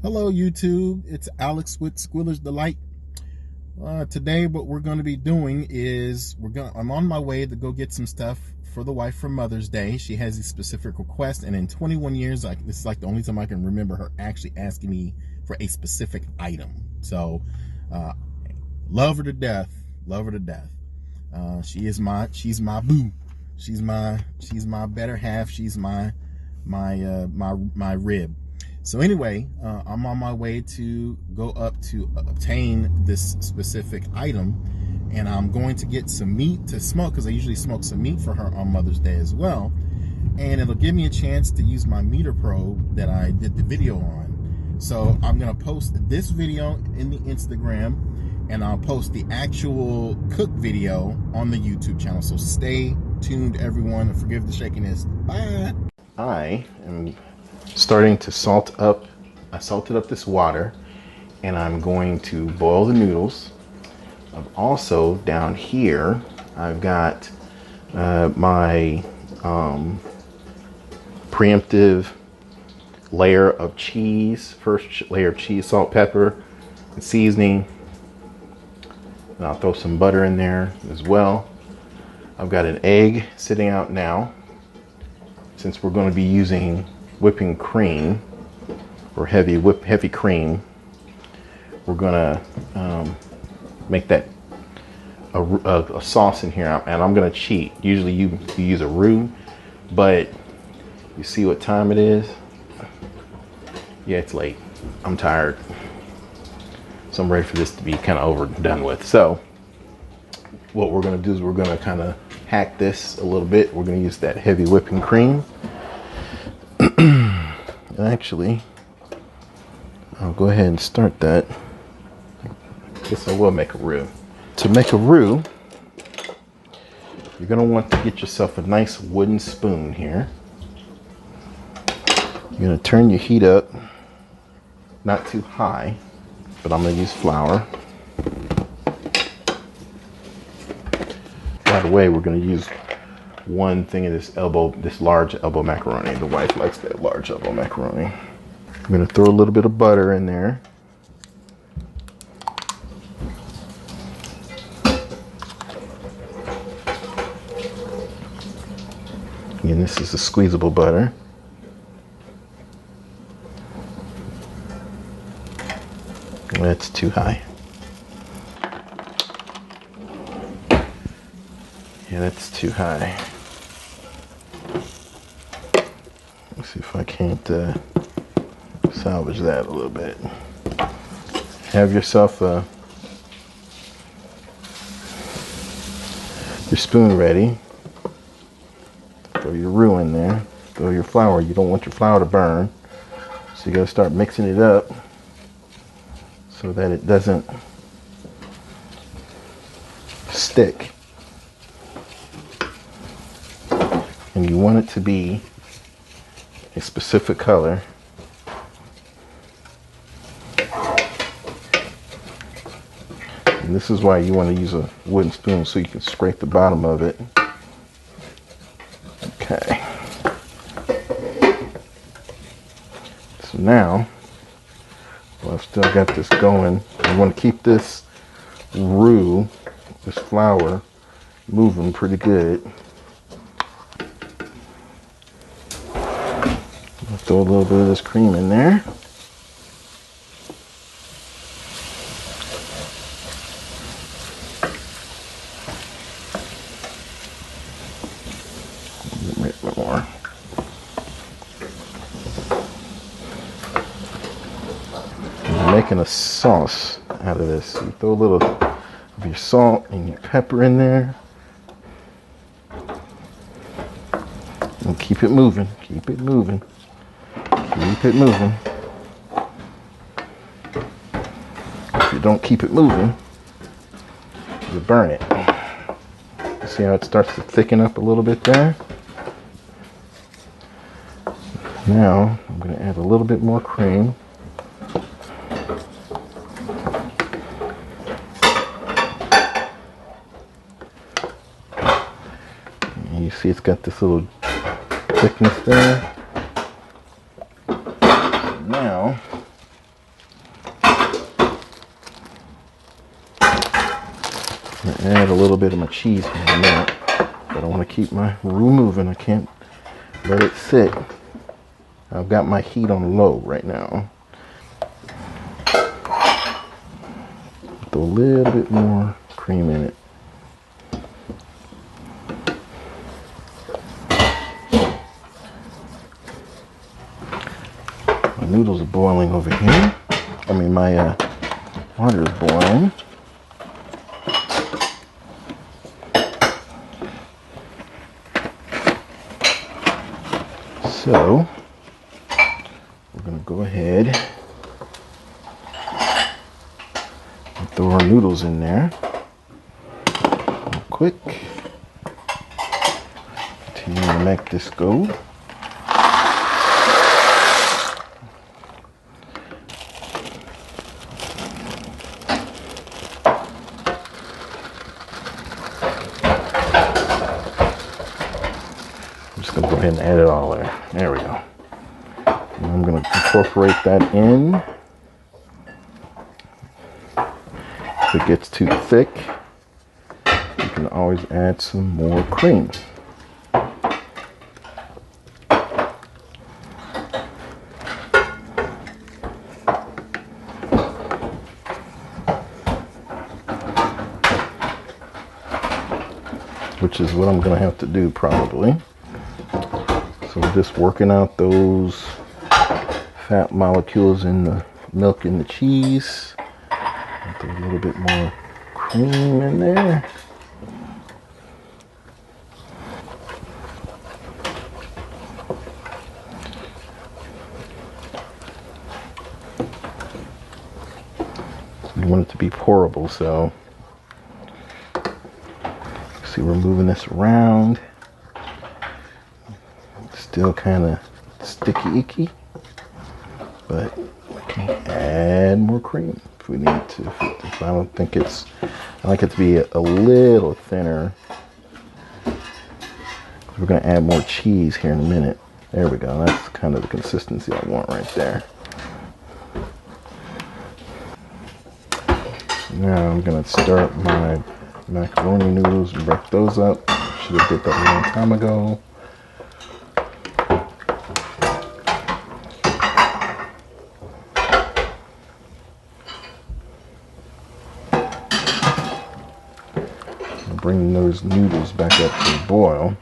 Hello YouTube, it's Alex with Squiller's Delight. Today what we're going to be doing is I'm on my way to go get some stuff for the wife for Mother's Day. She has a specific request, and in 21 years this is like the only time I can remember her actually asking me for a specific item. So love her to death. She's my boo. She's my better half. She's my rib. So anyway, I'm on my way to go up to obtain this specific item, and I'm going to get some meat to smoke, because I usually smoke some meat for her on Mother's Day as well, and it'll give me a chance to use my MEATER-Pro that I did the video on. So I'm going to post this video in the Instagram, and I'll post the actual cook video on the YouTube channel. So stay tuned, everyone. Forgive the shakiness. Bye. I am starting to salt up. I salted up this water, and I'm going to boil the noodles. Also down here I've got my preemptive layer of cheese. First layer of cheese, salt, pepper, and seasoning, and I'll throw some butter in there as well. I've got an egg sitting out now. Since we're going to be using whipping cream or heavy cream, we're gonna make that a sauce in here, and I'm gonna cheat. Usually you use a roux, but you see what time it is? Yeah, it's late. I'm tired, so I'm ready for this to be kind of overdone with. So what we're gonna do is we're gonna kind of hack this a little bit. We're gonna use that heavy whipping cream. Actually, I'll go ahead and start that. Guess I will make a roux. To make a roux, you're going to want to get yourself a nice wooden spoon here. You're going to turn your heat up, not too high, but I'm going to use flour. By the way, we're going to use one thing of this large elbow macaroni. The wife likes that large elbow macaroni. I'm going to throw a little bit of butter in there. And this is a squeezable butter. That's too high. Yeah, that's too high. Let's see if I can't salvage that a little bit. Have yourself your spoon ready. Throw your roux in there. Throw your flour. You don't want your flour to burn, so you got to start mixing it up so that it doesn't stick. And you want it to be a specific color. And this is why you want to use a wooden spoon, so you can scrape the bottom of it. Okay. So now, well, I've still got this going. You want to keep this roux, this flour, moving pretty good. throw a little bit of this cream in there. A bit more. I'm making a sauce out of this. You throw a little of your salt and your pepper in there. And keep it moving. Keep it moving. Keep it moving. If you don't keep it moving, you burn it. See how it starts to thicken up a little bit there? Now I'm going to add a little bit more cream. And you see it's got this little thickness there. Now I'm going to add a little bit of my cheese here in a minute, but I want to keep my roux moving. I can't let it sit. I've got my heat on low right now. Throw a little bit more cream in it. My noodles are boiling over here. I mean, my water is boiling. So we're going to go ahead and throw our noodles in there real quick. Continue to make this go. I'm just going to go ahead and add it all there. There we go. And I'm going to incorporate that in. If it gets too thick, you can always add some more cream. Which is what I'm going to have to do probably. So just working out those fat molecules in the milk and the cheese. Throw a little bit more cream in there. We want it to be pourable, so see we're moving this around. Still kind of sticky icky, but we can add more cream if we need to. If I don't think it's, I like it to be a little thinner. We're going to add more cheese here in a minute. There we go. That's kind of the consistency I want right there. Now I'm going to start my macaroni noodles and break those up. Should have did that a long time ago. Bring those noodles back up to the boil.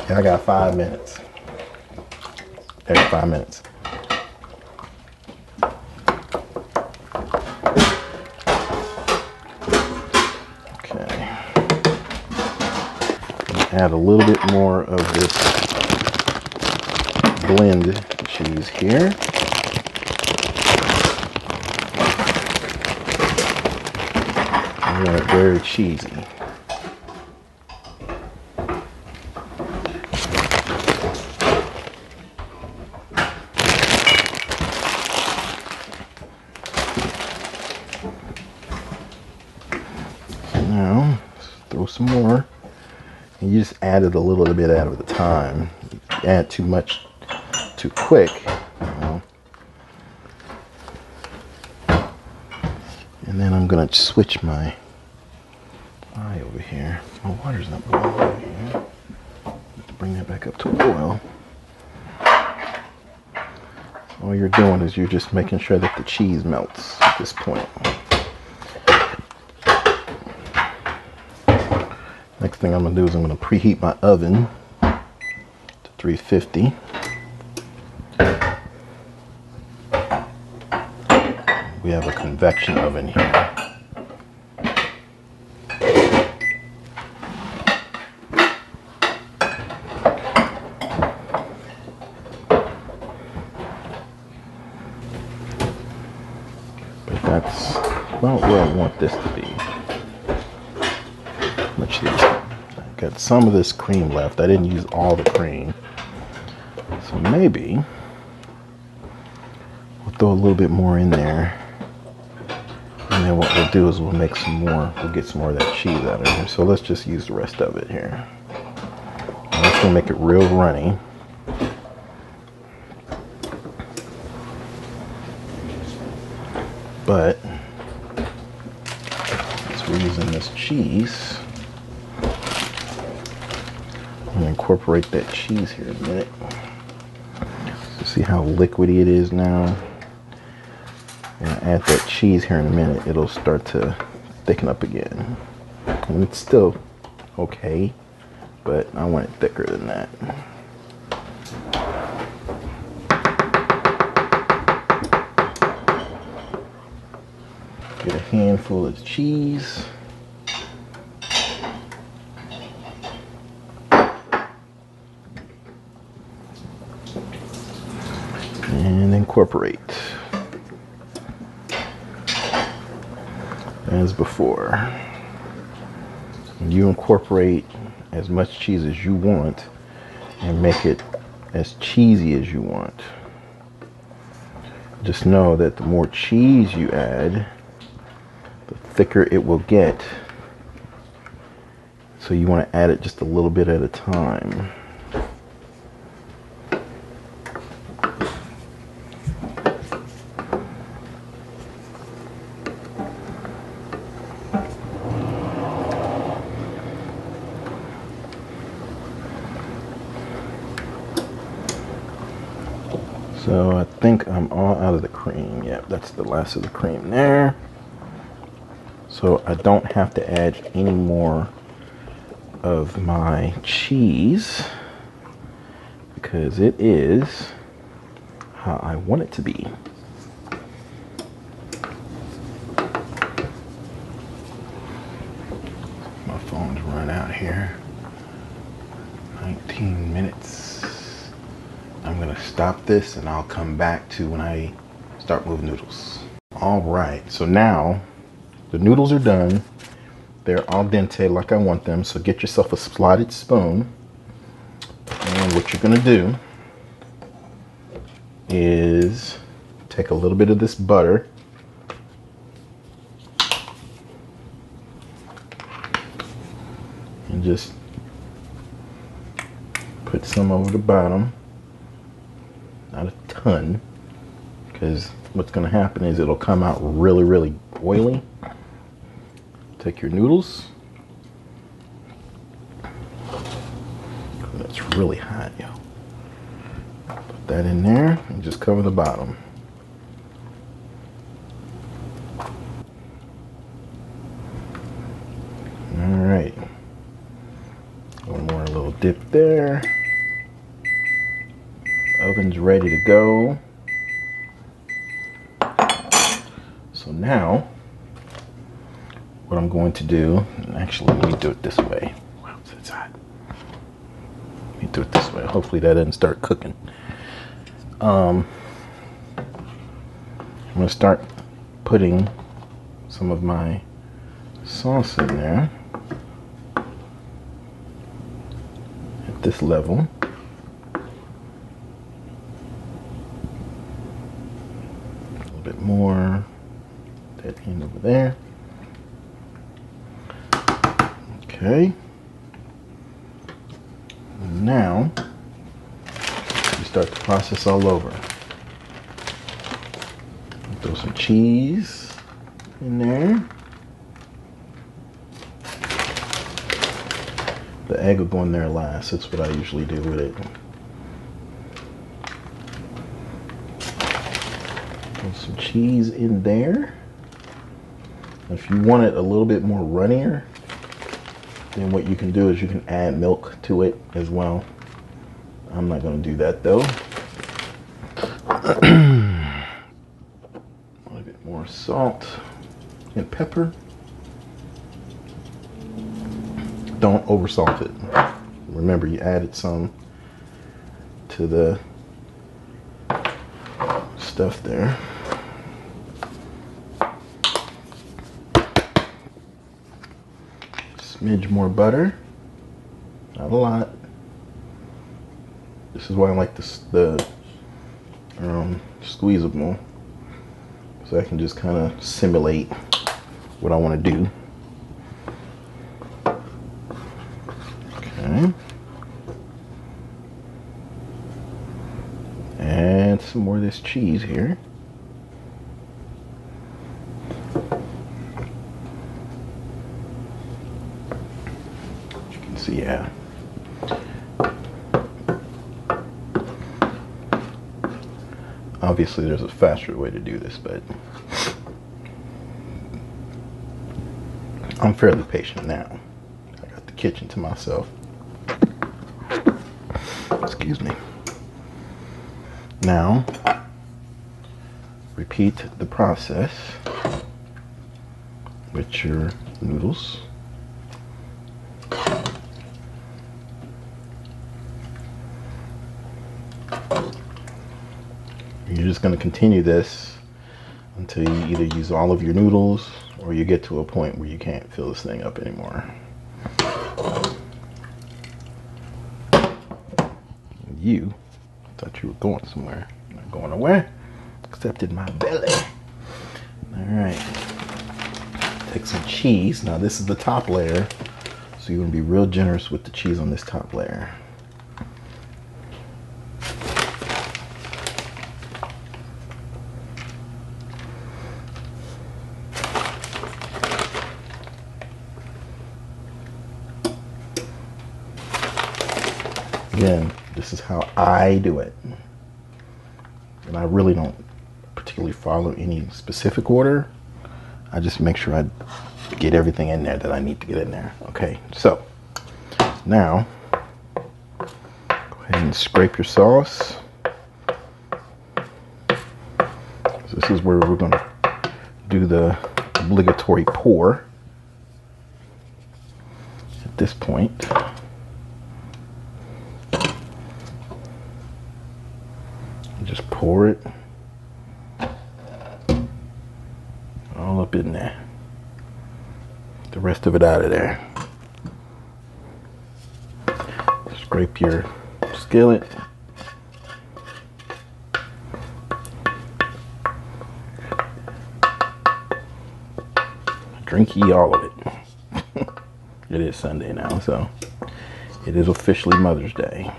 And I got 5 minutes. Every 5 minutes. Okay. Add a little bit more of this blend cheese here. I want it very cheesy. Now, throw some more. And you just add it a little bit at a time. You add too much too quick. And then I'm going to switch my fly over here. My water's not boiling over here. Bring that back up to a boil. All you're doing is you're just making sure that the cheese melts at this point. Next thing I'm gonna do is I'm gonna preheat my oven to 350. We have a convection oven here. But that's about where I want this to be. Let's see. I got some of this cream left. I didn't use all the cream. So maybe we'll throw a little bit more in there. And then what we'll do is we'll make some more. We'll get some more of that cheese out of here. So let's just use the rest of it here. I'm just gonna make it real runny. But as we're using this cheese, I'm gonna incorporate that cheese here in a minute. So see how liquidy it is now? And I add that cheese here in a minute, it'll start to thicken up again. And it's still okay, but I want it thicker than that. Get a handful of cheese. And incorporate. As before, you incorporate as much cheese as you want and make it as cheesy as you want. Just know that the more cheese you add, the thicker it will get. So you want to add it just a little bit at a time. So I think I'm all out of the cream. Yep, that's the last of the cream there. So I don't have to add any more of my cheese because it is how I want it to be. My phone's run out here. 19 minutes. I'm gonna stop this and I'll come back to when I start moving noodles. All right, so now the noodles are done. They're al dente like I want them. So get yourself a slotted spoon. And what you're gonna do is take a little bit of this butter. And just put some over the bottom. Not a ton, because what's going to happen is it'll come out really, really oily. Take your noodles. That's really hot, yo. Put that in there and just cover the bottom. All right. One more little dip there. Oven's ready to go. So now, what I'm going to do, and actually let me do it this way. Wow, it's hot. Let me do it this way. Hopefully that doesn't start cooking. I'm going to start putting some of my sauce in there at this level. Bit more, that end over there. Okay. And now you start the process all over. Throw some cheese in there. The egg will go in there last. That's what I usually do with it. Put some cheese in there. If you want it a little bit more runnier, then what you can do is you can add milk to it as well. I'm not going to do that though. A little bit more salt and pepper. Don't over salt it. Remember, you added some to the stuff there. Smidge more butter, not a lot. This is why I like the squeezable, so I can just kind of simulate what I want to do. Okay, add some more of this cheese here. So yeah, obviously there's a faster way to do this, but I'm fairly patient now. I got the kitchen to myself. Excuse me. Now, repeat the process with your noodles. You're just going to continue this until you either use all of your noodles or you get to a point where you can't fill this thing up anymore. You thought you were going somewhere. Not going nowhere, except in my belly. All right. Take some cheese. Now this is the top layer, so you're going to be real generous with the cheese on this top layer. Again, this is how I do it. And I really don't particularly follow any specific order. I just make sure I get everything in there that I need to get in there. Okay, so now go ahead and scrape your sauce. So this is where we're going to do the obligatory pour. At this point, just pour it all up in there. The rest of it out of there. Scrape your skillet. Drink ye all of it. It is Sunday now, so it is officially Mother's Day.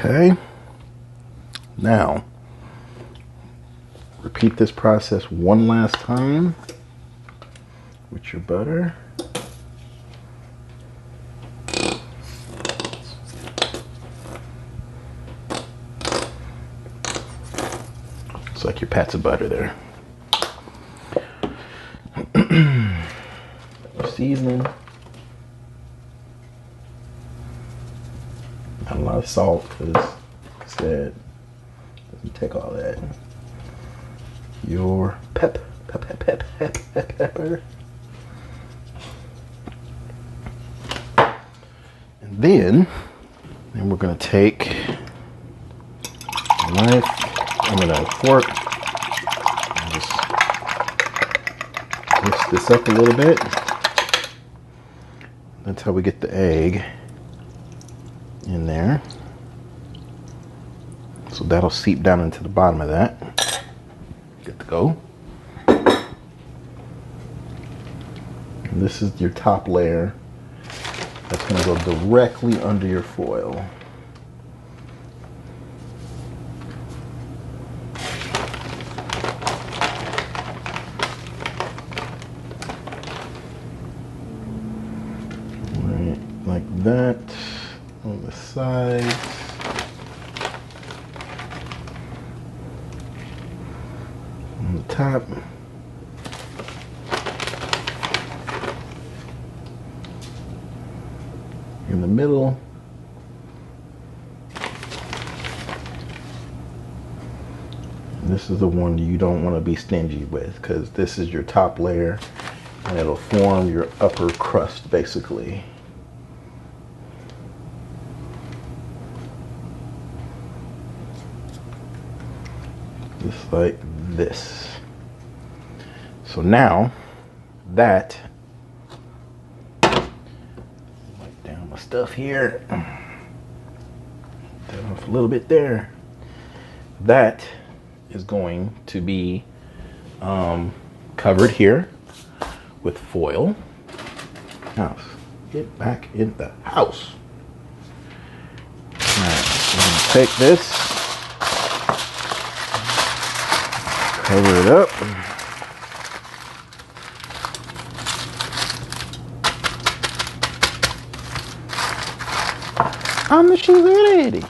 Okay, now repeat this process one last time with your butter. It's like your pats of butter there. Seasoning. Not a lot of salt, because like I said, doesn't take all that. Your pepper. And then we're gonna take a knife, a fork, and just whisk this up a little bit. That's how we get the egg in there. So that'll seep down into the bottom of that. Good to go. And this is your top layer. That's going to go directly under your foil. that on the sides. On the top. In the middle. And this is the one you don't want to be stingy with, because this is your top layer and it'll form your upper crust basically. Just like this. So now that, wipe down my stuff here, that off a little bit there. That is going to be covered here with foil. House, get back in the house. All right, so I'm gonna take this, cover it up. I'm the shoes ready.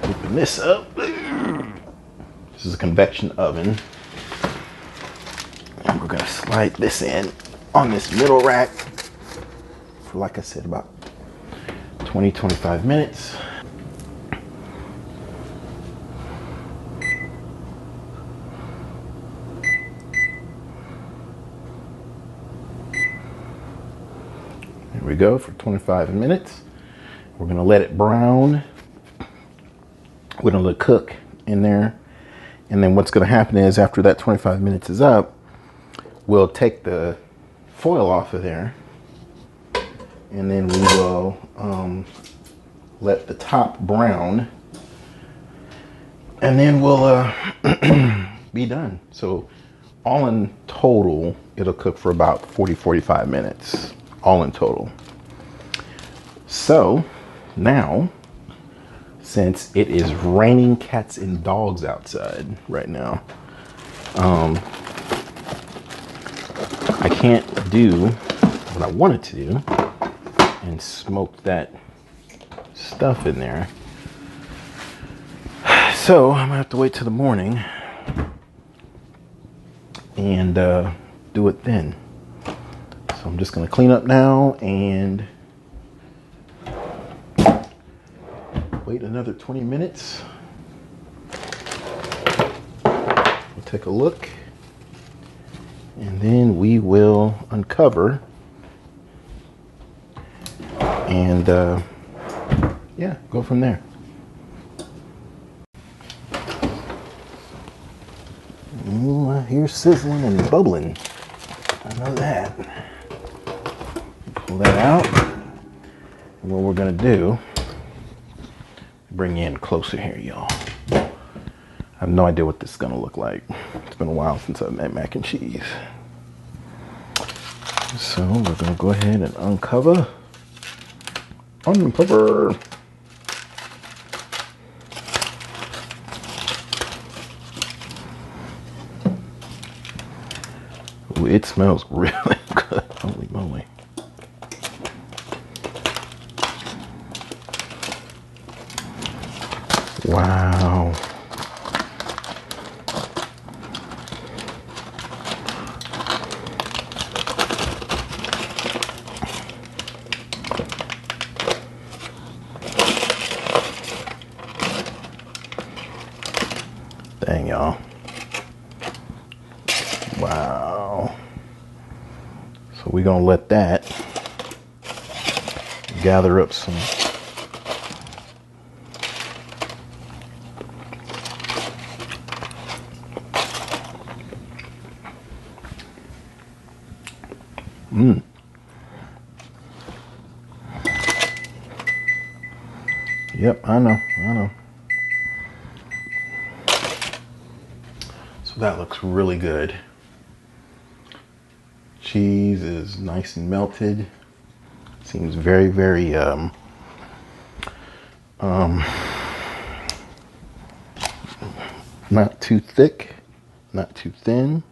Open this up. This is a convection oven. And we're gonna slide this in on this middle rack for, like I said, about 20-25 minutes. There we go, for 25 minutes. We're gonna let it brown. We're gonna let it cook in there. And then what's gonna happen is, after that 25 minutes is up, we'll take the foil off of there. And then we will let the top brown. And then we'll be done. So all in total, it'll cook for about 40-45 minutes. All in total. So now, since it is raining cats and dogs outside right now, I can't do what I wanted to do and smoke that stuff in there. So I'm gonna have to wait till the morning and do it then. So I'm just gonna clean up now and wait another 20 minutes. We'll take a look and then we will uncover and yeah, go from there. Ooh, I hear sizzling and bubbling. I know that. Pull that out. And what we're gonna do, bring you in closer here, y'all. I have no idea what this is gonna look like. It's been a while since I've made mac and cheese. So we're gonna go ahead and uncover. Uncover. Ooh, it smells really good. Holy moly. Wow. Dang, y'all. Wow. So we're gonna let that gather up some Yep, I know. So that looks really good. Cheese is nice and melted. Seems very, very not too thick, not too thin.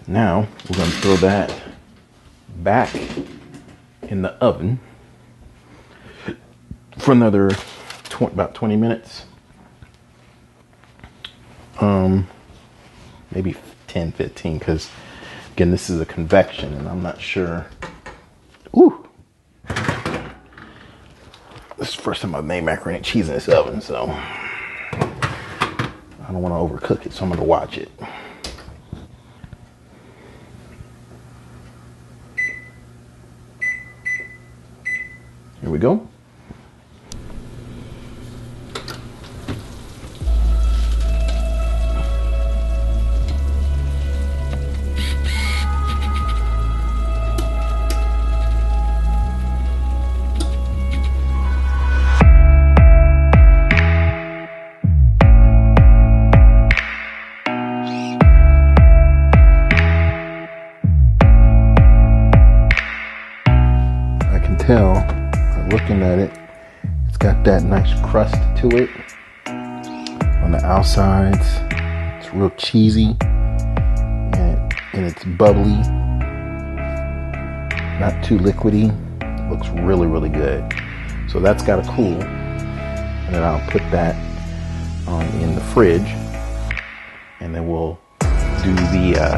Now we're gonna throw that back in the oven for another about 20 minutes. Maybe 10, 15, because again, this is a convection and I'm not sure. Ooh. This is the first time I've made macaroni and cheese in this oven, so I don't want to overcook it, so I'm going to watch it. Here we go. Tell by looking at it, it's got that nice crust to it on the outsides. It's real cheesy and it's bubbly, not too liquidy. It looks really, really good. So that's got to cool, and then I'll put that in the fridge, and then we'll do the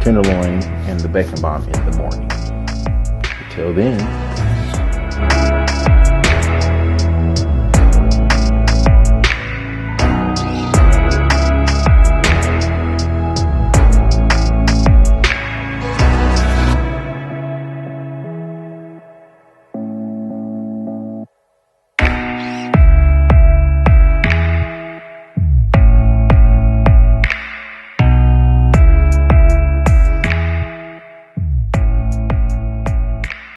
tenderloin and the bacon bomb in the morning. Until then.